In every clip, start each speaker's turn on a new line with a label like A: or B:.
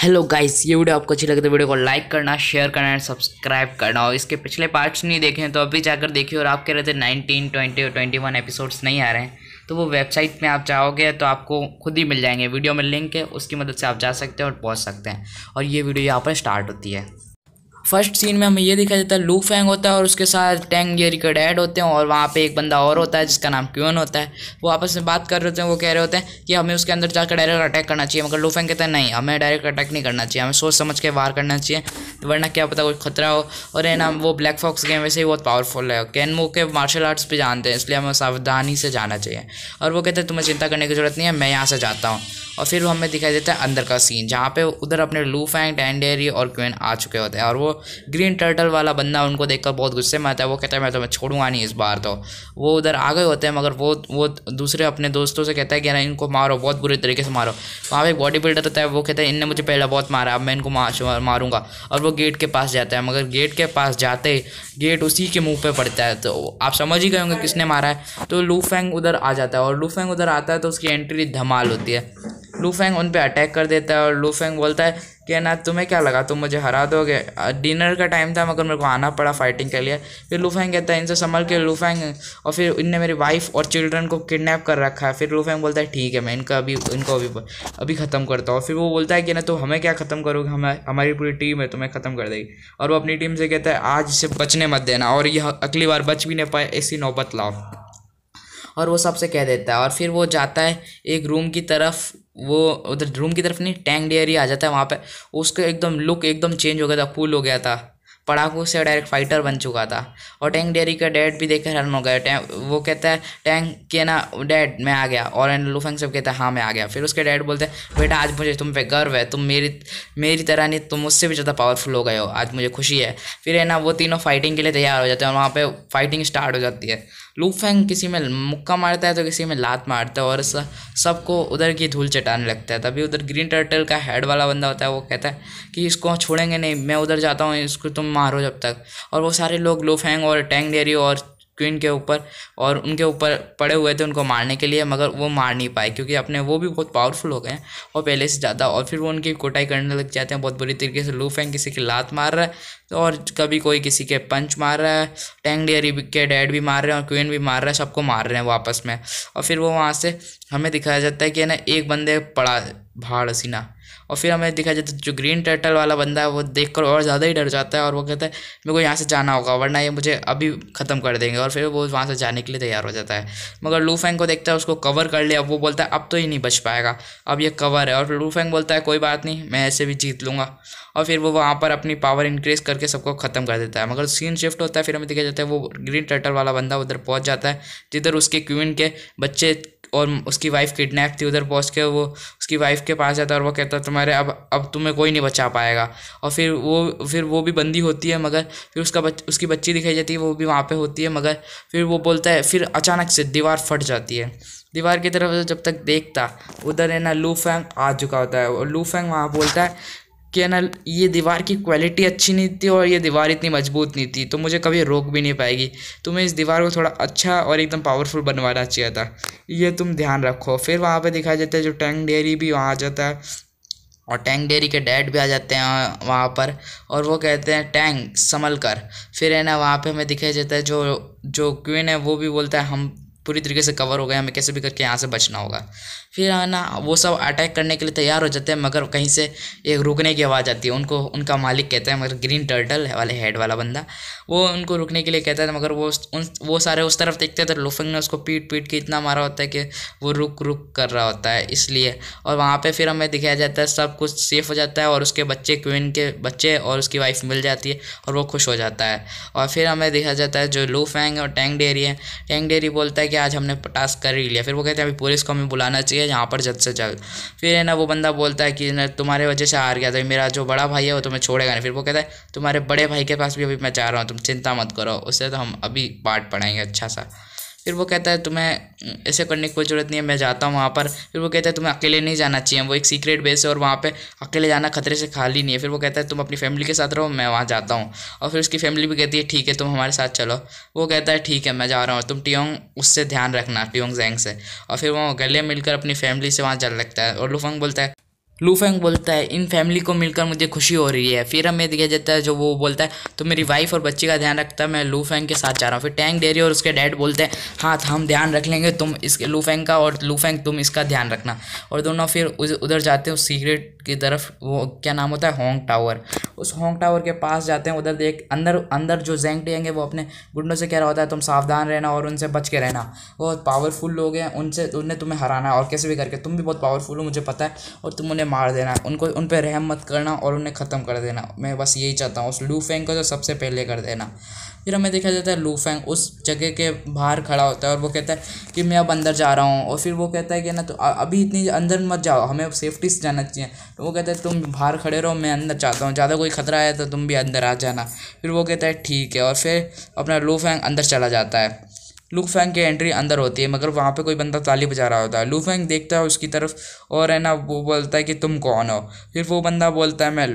A: Hello guys, ये video आपको अच्छी लगे तो वीडियो को लाइक करना, शेयर करना एंड सब्सक्राइब करना। और इसके पिछले पार्ट्स नहीं देखे हैं तो अभी जाकर देखिए। और आप कह रहे थे 19, 20 और 21 एपिसोड्स नहीं आ रहे हैं, तो वो वेबसाइट में आप जाओगे तो आपको खुद ही मिल जाएंगे। वीडियो में लिंक है, उसकी मदद से आप जा सकते हैं और पहुंच सकते हैं। और ये वीडियो यहाँ पर स्टार्ट होती है। फर्स्ट सीन में हमें ये दिखाई देता है, लू फैंग होता है और उसके साथ टैंग जेरी के डैड होते हैं। और वहाँ पे एक बंदा और होता है जिसका नाम क्यून होता है। वो आपस में बात कर रहे होते हैं। वो कह रहे होते हैं कि हमें उसके अंदर जाकर डायरेक्ट अटैक करना चाहिए, मगर लू फैंग कहता है नहीं, हमें डायरेक्ट अटैक नहीं करना चाहिए, हमें सोच समझ के वार करना चाहिए, वरना क्या पता कोई खतरा हो। और है ना, वो ब्लैक फॉक्स गेम वैसे ही बहुत पावरफुल है। कैनमू के मार्शल आर्ट्स भी जानते हैं, इसलिए हमें सावधानी से जाना चाहिए। और वो कहते हैं तुम्हें चिंता करने की जरूरत नहीं है, मैं यहाँ से जाता हूँ। और फिर हमें दिखाई देता है अंदर का सीन, जहाँ पे उधर अपने लू फैंग, टैंडेरी और क्वीन आ चुके होते हैं। और वो ग्रीन टर्टल वाला बंदा उनको देखकर बहुत गुस्से में आता है। वो कहता है मैं तुम्हें छोड़ूंगा नहीं इस बार। तो वो उधर आ गए होते हैं, मगर वो दूसरे अपने दोस्तों से कहता है कि ना इनको मारो, बहुत बुरे तरीके से मारो। वहाँ पे एक बॉडी बिल्डर होता है, वो कहता है इनने मुझे पहले बहुत मारा, अब मैं इनको मारूंगा। और वो गेट के पास जाता है, मगर गेट के पास जाते ही गेट उसी के मुंह पे पड़ता है। तो आप समझ ही गए होंगे किसने मारा है। तो लू फैंग उधर आ जाता है, और लू फैंग उधर आता है तो उसकी एंट्री धमाल होती है। लू फैंग उन पे अटैक कर देता है और लू फैंग बोलता है कि ना तुम्हें क्या लगा तुम मुझे हरा दोगे, डिनर का टाइम था मगर मेरे को आना पड़ा फाइटिंग के लिए। फिर लू फैंग कहता है इनसे संभल के लू फैंग, और फिर इनने मेरी वाइफ और चिल्ड्रन को किडनैप कर रखा है। फिर लू फैंग बोलता है ठीक है, मैं इनको अभी ख़त्म करता हूँ। फिर वो बोलता है कि ना तो हमें क्या ख़त्म करोगे, हमारी पूरी टीम है, तुम्हें ख़त्म कर देगी। और वो अपनी टीम से कहता है आज इसे बचने मत देना, और यह अगली बार बच भी नहीं पाए ऐसी नौबत लाओ। और वो सबसे कह देता है। और फिर वो जाता है एक रूम की तरफ, वो उधर रूम की तरफ नहीं, टैंक डेयरी आ जाता है वहाँ पे। उसका एकदम लुक एकदम चेंज हो गया था, कूल हो गया था, पढ़ाकू से डायरेक्ट फाइटर बन चुका था। और टैंक डेयरी का डैड भी देखकर हैरान हो गया। वो कहता है टैंक के ना डैड मैं आ गया, और लू फैंग सब कहता है हाँ मैं आ गया। फिर उसके डैड बोलते हैं बेटा आज मुझे तुम पे गर्व है, तुम मेरी तरह नहीं, तुम मुझसे भी ज़्यादा पावरफुल हो गए हो, आज मुझे खुशी है। फिर है ना वो तीनों फाइटिंग के लिए तैयार हो जाते हैं, और वहाँ पे फाइटिंग स्टार्ट हो जाती है। लू फैंग किसी में मुक्का मारता है तो किसी में लात मारता है, और सबको उधर की धूल चटाने लगता है। तभी उधर ग्रीन टर्टल का हेड वाला बंदा होता है, वो कहता है कि इसको छोड़ेंगे नहीं, मैं उधर जाता हूँ, इसको तुम मारो जब तक। और वो सारे लोग लू फैंग और टैंग डेयरी और क्वीन के ऊपर और उनके ऊपर पड़े हुए थे उनको मारने के लिए, मगर वो मार नहीं पाए क्योंकि अपने वो भी बहुत पावरफुल हो गए हैं और पहले से ज़्यादा। और फिर वो उनकी कुटाई करने लग जाते हैं बहुत बुरी तरीके से। लू फैंग किसी की लात मार रहा है, तो और कभी कोई किसी के पंच मार रहा है, टैंग डेयरी के डैड भी मार रहे हैं और क्वीन भी मार रहा है, सबको मार रहे हैं वो आपस में। और फिर वो वहाँ से हमें दिखाया जाता है कि ना एक बंदे पड़ा भाड़ हसीना। और फिर हमें दिखाया जाता है जो ग्रीन टर्टल वाला बंदा है वो देखकर और ज़्यादा ही डर जाता है, और वो कहता है मेरे को यहाँ से जाना होगा वरना ये मुझे अभी ख़त्म कर देंगे। और फिर वो वहाँ से जाने के लिए तैयार हो जाता है, मगर लू फैंग को देखता है उसको कवर कर लिया। वो बोलता है अब तो ही नहीं बच पाएगा, अब ये कवर है। और फिर लू फैंग बोलता है कोई बात नहीं, मैं ऐसे भी जीत लूँगा। और फिर वो वहाँ पर अपनी पावर इंक्रीज करके सबको ख़त्म कर देता है। मगर सीन शिफ्ट होता है, फिर हमें दिखाया जाता है वो ग्रीन टर्टल वाला बंदा उधर पहुँच जाता है जिधर उसके क्वीन के बच्चे और उसकी वाइफ किडनैप थी। उधर पहुंच के वो उसकी वाइफ के पास जाता है और वो कहता है तुम्हारे अब तुम्हें कोई नहीं बचा पाएगा। और फिर वो भी बंदी होती है, मगर फिर उसकी बच्ची दिखाई जाती है, वो भी वहाँ पे होती है। मगर फिर वो बोलता है, फिर अचानक से दीवार फट जाती है। दीवार की तरफ जब तक देखता उधर है ना लू फैंग आ चुका होता है, और लू फैंग वहाँ बोलता है कि ना ये दीवार की क्वालिटी अच्छी नहीं थी और ये दीवार इतनी मजबूत नहीं थी, तो मुझे कभी रोक भी नहीं पाएगी। तुम्हें इस दीवार को थोड़ा अच्छा और एकदम पावरफुल बनवाना चाहिए था, ये तुम ध्यान रखो। फिर वहाँ पे दिखाया जाता है जो टैंक डेयरी भी वहाँ आ जाता है, और टैंक डेयरी के डैड भी आ जाते हैं वहाँ पर, और वो कहते हैं टैंक संभल कर। फिर है ना वहाँ पे हमें दिखाया जाता है जो क्वीन है वो भी बोलता है हम पूरी तरीके से कवर हो गए, हमें कैसे भी करके यहाँ से बचना होगा। फिर है ना वो सब अटैक करने के लिए तैयार हो जाते हैं, मगर कहीं से एक रुकने की आवाज़ आती है। उनको उनका मालिक कहता है, मगर ग्रीन टर्टल वाले हेड वाला बंदा वो उनको रुकने के लिए कहता है, मगर वो सारे उस तरफ देखते हैं तो लू फैंग ने उसको पीट के इतना मारा होता है कि वो रुक कर रहा होता है इसलिए। और वहाँ पे फिर हमें दिखाया जाता है सब कुछ सेफ हो जाता है, और उसके बच्चे क्वीन के बच्चे और उसकी वाइफ मिल जाती है और वो खुश हो जाता है। और फिर हमें दिखाया जाता है जो लू फैंग और टैंक डेयरी है, टैंक डेयरी बोलता है कि आज हमने टास्क कर ही लिया। फिर वो कहते हैं अभी पुलिस को हमें बुलाना चाहिए यहाँ पर जल्द से जल्द। फिर है ना वो बंदा बोलता है कि तुम्हारे वजह से हार गया था, मेरा जो बड़ा भाई है वो तुम्हें छोड़ेगा नहीं। फिर वो कहता है तुम्हारे बड़े भाई के पास भी अभी मैं जा रहा हूँ, तुम चिंता मत करो, उससे तो हम अभी पार्ट पढ़ाएंगे अच्छा सा। फिर वो कहता है तुम्हें ऐसे करने की कोई ज़रूरत नहीं है, मैं जाता हूँ वहाँ पर। फिर वो कहता है तुम्हें अकेले नहीं जाना चाहिए, वो एक सीक्रेट बेस है और वहाँ पे अकेले जाना खतरे से खाली नहीं है। फिर वो कहता है तुम अपनी फैमिली के साथ रहो, मैं वहाँ जाता हूँ। और फिर उसकी फैमिली भी कहती है ठीक है तुम हमारे साथ चलो। वो कहता है ठीक है मैं जा रहा हूँ, तुम टियोंग उससे ध्यान रखना, टियोंग जैंग से। और फिर वो गले मिलकर अपनी फैमिली से वहाँ चल लगता है। और लू फैंग बोलता है लू फेंग बोलता है इन फैमिली को मिलकर मुझे खुशी हो रही है। फिर हमें दिया जाता है जो वो बोलता है तो मेरी वाइफ और बच्ची का ध्यान रखता है, मैं लू फेंग के साथ जा रहा हूँ। फिर टैंग डेरी और उसके डैड बोलते हैं हाँ हम ध्यान रख लेंगे, तुम इसके लू फेंग का, और लू फेंग तुम इसका ध्यान रखना। और दोनों फिर उधर जाते हैं उस सीक्रेट की तरफ, वो क्या नाम होता है, होंग टावर। उस होंग टावर के पास जाते हैं, उधर देख अंदर जो ज़ैंग टियांग है वो अपने गुंडों से कह रहा होता है तुम सावधान रहना और उनसे बच के रहना, वो बहुत पावरफुल लोग हैं, उन्हें तुम्हें हराना है और कैसे भी करके, तुम भी बहुत पावरफुल हो मुझे पता है, और तुम उन्हें मार देना, उन पर रहम मत करना और उन्हें ख़त्म कर देना, मैं बस यही चाहता हूँ। उस लू फेंग को तो सबसे पहले कर देना। फिर हमें देखा जाता है लू फेंग उस जगह के बाहर खड़ा होता है और वो कहता है कि मैं अब अंदर जा रहा हूँ, और फिर वो कहता है कि ना तो अभी इतनी अंदर मत जाओ, हमें सेफ्टी से जाना चाहिए। तो वो कहता है तुम बाहर खड़े रहो, मैं अंदर चाहता हूँ, ज़्यादा कोई खतरा है तो तुम भी अंदर आ जाना। फिर वो कहता है ठीक है, और फिर अपना लू फेंग अंदर चला जाता है। लू फेंग की एंट्री अंदर होती है, मगर वहाँ पे कोई बंदा ताली बजा रहा होता है। लू फेंग देखता है उसकी तरफ और है ना वो बोलता है कि तुम कौन हो। फिर वो बंदा बोलता है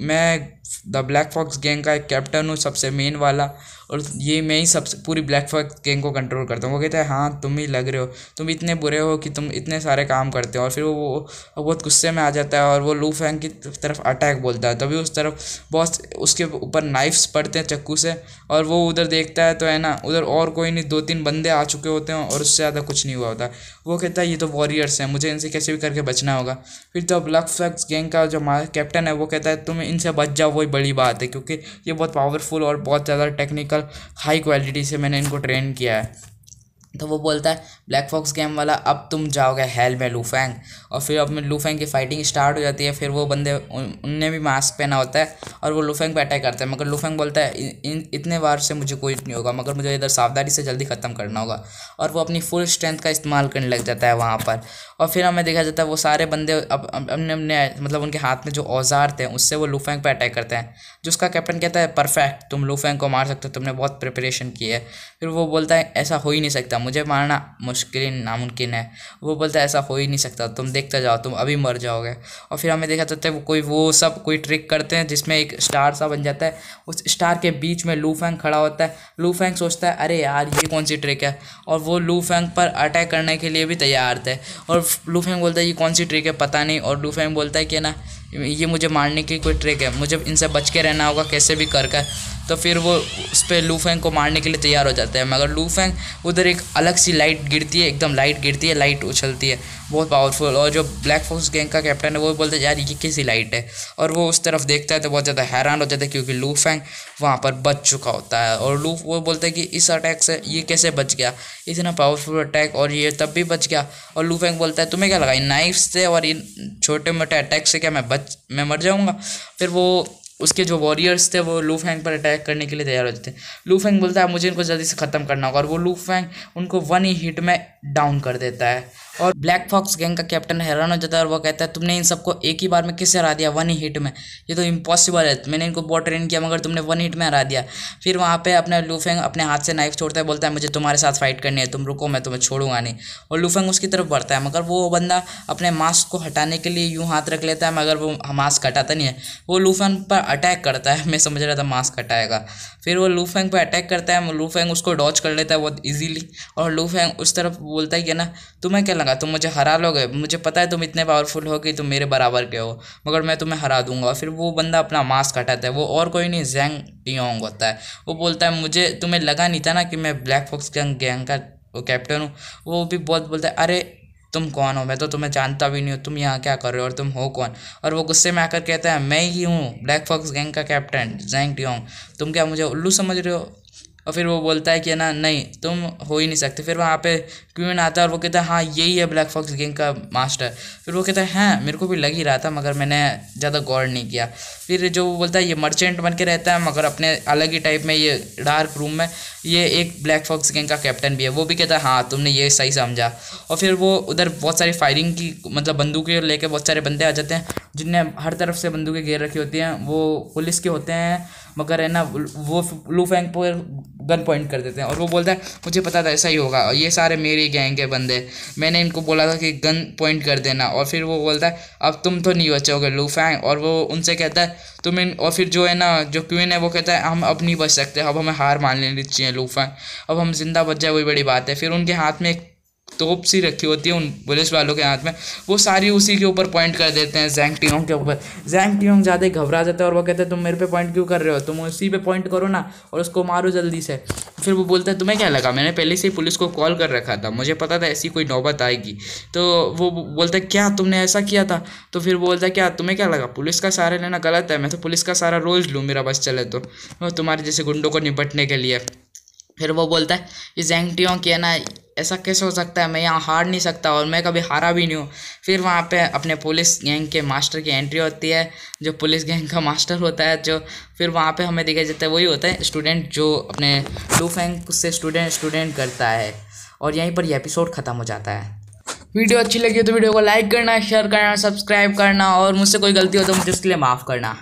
A: मैं द ब्लैक फॉक्स गैंग का एक कैप्टन हूँ, सबसे मेन वाला, और ये मैं ही सबसे पूरी ब्लैक फॉक्स गैंग को कंट्रोल करता हूँ। वो कहता है हाँ तुम ही लग रहे हो, तुम इतने बुरे हो कि तुम इतने सारे काम करते हो। और फिर वो बहुत गुस्से में आ जाता है और वो लू फेंग की तरफ अटैक बोलता है। तभी उस तरफ बहुत उसके ऊपर नाइफ्स पड़ते हैं चाकू से, और वो उधर देखता है तो है ना उधर और कोई नहीं, 2-3 बंदे आ चुके होते हैं और उससे ज़्यादा कुछ नहीं हुआ होता। वो कहता है ये तो वॉरियर्स हैं, मुझे इनसे कैसे भी करके बचना होगा। फिर तो ब्लैक फॉक्स गैंग का जो कैप्टन है वो कहता है तुम इनसे बच जाओ, वही बड़ी बात है, क्योंकि ये बहुत पावरफुल और बहुत ज़्यादा टेक्निकल हाई क्वालिटी से मैंने इनको ट्रेन किया है। तो वो बोलता है ब्लैक फॉक्स गेम वाला अब तुम जाओगे हेल में लू फेंग, और फिर अब में लू फेंग की फाइटिंग स्टार्ट हो जाती है। फिर वो बंदे उनने भी मास्क पहना होता है और वो लू फेंग पे अटैक करते हैं, मगर लू फेंग बोलता है इतने बार से मुझे कोई नहीं होगा, मगर मुझे इधर सावधानी से जल्दी ख़त्म करना होगा, और वो अपनी फुल स्ट्रेंथ का इस्तेमाल करने लग जाता है वहाँ पर। और फिर हमें देखा जाता है वो सारे बंदे अपने अपने मतलब उनके हाथ में जो औजार थे उससे वो लू फेंग पे अटैक करते हैं। जो उसका कैप्टन कहता है परफेक्ट, तुम लू फेंग को मार सकते हो, तुमने बहुत प्रिपरेशन की है। फिर वो बोलता है ऐसा हो ही नहीं सकता, मुझे मारना मुश्किल नामुमकिन है। वो बोलता है ऐसा हो ही नहीं सकता, तुम देखते जाओ, तुम अभी मर जाओगे। और फिर हमें देखा जाता है वो सब कोई ट्रिक करते हैं जिसमें एक स्टार सा बन जाता है, उस स्टार के बीच में लू फेंग खड़ा होता है। लू फेंग सोचता है अरे यार ये कौन सी ट्रिक है, और वो लू फेंग पर अटैक करने के लिए भी तैयार थे। और लू फेंग बोलता है ये कौन सी ट्रिक है पता नहीं, और लू फेंग बोलता है कि ना ये मुझे मारने की कोई ट्रिक है, मुझे इनसे बच के रहना होगा कैसे भी कर। तो फिर वो उस पर लू फेंग को मारने के लिए तैयार हो जाता है, मगर लू फेंग उधर एक अलग सी लाइट गिरती है, एकदम लाइट गिरती है, लाइट उछलती है बहुत पावरफुल। और जो ब्लैक फॉक्स गैंग का कैप्टन है वो बोलता है यार ये कैसी लाइट है, और वो उस तरफ देखता है तो बहुत ज़्यादा हैरान हो जाता है क्योंकि लू फेंग वहाँ पर बच चुका होता है। और वो बोलता है कि इस अटैक से ये कैसे बच गया, इतना पावरफुल अटैक, और ये तब भी बच गया। और लू फेंग बोलता है तुम्हें क्या लगा इन नाइफ से और इन छोटे मोटे अटैक से क्या मैं मर जाऊँगा। फिर वो उसके जो वॉरियर्स थे वो लू फेंग पर अटैक करने के लिए तैयार हो जाते हैं। लू फेंग बोलता है मुझे इनको जल्दी से ख़त्म करना होगा, और वो लू फेंग उनको 1 ही हिट में डाउन कर देता है। और ब्लैक फॉक्स गैंग का कैप्टन हैरान हो जाता है और वो कहता है तुमने इन सबको एक ही बार में कैसे हरा दिया 1 ही हिट में, ये तो इम्पॉसिबल है, मैंने इनको बहुत ट्रेन किया मगर तुमने 1 हिट में हरा दिया। फिर वहाँ पे अपना लू फेंग अपने हाथ से नाइफ छोड़ता है, बोलता है मुझे तुम्हारे साथ फाइट करनी है, तुम रुको मैं तुम्हें छोड़ूंगा नहीं। और लू फेंग उसकी तरफ बढ़ता है, मगर वो बंदा अपने मास्क को हटाने के लिए यूँ हाथ रख लेता है, मगर वो मास्क हटाता नहीं है, वो लू फेंग पर अटैक करता है। मैं समझ रहा था मास्क हटाएगा, फिर वो लू फेंग पर अटैक करता है, लू फेंग उसको डॉच कर लेता है बहुत ईजीली। और लू फेंग उस तरफ बोलता है कि ना तुम्हें क्या लगा तुम मुझे हरा लोगे, मुझे पता है तुम इतने पावरफुल हो कि तुम मेरे बराबर के हो, मगर मैं तुम्हें हरा दूंगा। फिर वो बंदा अपना मास्क हटाता है, वो और कोई नहीं ज़ैंग टियांग होता है। वो बोलता है मुझे तुम्हें लगा नहीं था ना कि मैं ब्लैक फॉक्स गैंग का कैप्टन हूँ। वो भी बहुत बोलता है अरे तुम कौन हो, मैं तो तुम्हें जानता भी नहीं हूँ, तुम यहाँ क्या कर रहे हो और तुम हो कौन। और वो गुस्से में आकर कहता है मैं ही हूँ ब्लैक फॉक्स गैंग का कैप्टन ज़ैंग टियांग, तुम क्या मुझे उल्लू समझ रहे हो। और फिर वो बोलता है कि ना नहीं तुम हो ही नहीं सकते। फिर वहाँ पे क्वीन आता है और वो कहता है हाँ यही है ब्लैक फॉक्स गैंग का मास्टर। फिर वो कहता है हाँ मेरे को भी लग ही रहा था मगर मैंने ज़्यादा गौर नहीं किया। फिर जो वो बोलता है ये मर्चेंट बन के रहता है मगर अपने अलग ही टाइप में ये डार्क रूम में ये एक ब्लैक फॉक्स गैंग का कैप्टन भी है। वो भी कहता है हाँ तुमने ये सही समझा। और फिर वो उधर बहुत सारी फायरिंग की मतलब बंदूकें लेके बहुत सारे बंदे आ जाते हैं जिनने हर तरफ से बंदूकें घेर रखी होती हैं। वो पुलिस के होते हैं मगर है ना वो लू फेंग पर गन पॉइंट कर देते हैं और वो बोलता है मुझे पता था ऐसा ही होगा, ये सारे मेरे गैंग के बंदे, मैंने इनको बोला था कि गन पॉइंट कर देना। और फिर वो बोलता है अब तुम तो नहीं बचोगे लू फेंग। और वो उनसे कहता है तुम इन, और फिर जो है ना जो क्वीन है वो कहता है हम अब नहीं बच सकते, अब हमें हार मान लेनी चाहिए लू फेंग, अब हम जिंदा बच जाए वही बड़ी बात है। फिर उनके हाथ में एक
B: तोप सी रखी होती है उन पुलिस वालों के हाथ में, वो सारी उसी के ऊपर पॉइंट कर देते हैं, ज़ैंग टियोंग के ऊपर। ज़ैंग टियोंग ज़्यादा ही घबरा जाता है और वो कहते हैं तुम मेरे पे पॉइंट क्यों कर रहे हो, तुम उसी पे पॉइंट करो ना और उसको मारो जल्दी से। फिर वो बोलता है तुम्हें क्या लगा, मैंने पहले से ही पुलिस को कॉल कर रखा था, मुझे पता था ऐसी कोई नौबत आएगी। तो वो बोलता है क्या तुमने ऐसा किया था। तो फिर वो बोलता है क्या तुम्हें क्या लगा, पुलिस का सहारा लेना गलत है, मैं तो पुलिस का सहारा रोज़ लूँ मेरा बस चले तो, तुम्हारे जैसे गुंडों को निपटने के लिए। फिर वो बोलता है ये ज़ैंग टियोंग की है ना, ऐसा कैसे हो सकता है, मैं यहाँ हार नहीं सकता और मैं कभी हारा भी नहीं हूँ। फिर वहाँ पे अपने पुलिस गैंग के मास्टर की एंट्री होती है, जो पुलिस गैंग का मास्टर होता है, जो फिर वहाँ पे हमें दिखाई जाता है वही होता है स्टूडेंट, जो अपने लू फेंग से स्टूडेंट करता है। और यहीं पर यह एपिसोड ख़त्म हो जाता है। वीडियो अच्छी लगी हो तो वीडियो को लाइक करना, शेयर करना, सब्सक्राइब करना और मुझसे कोई गलती हो तो मुझे उसके लिए माफ़ करना।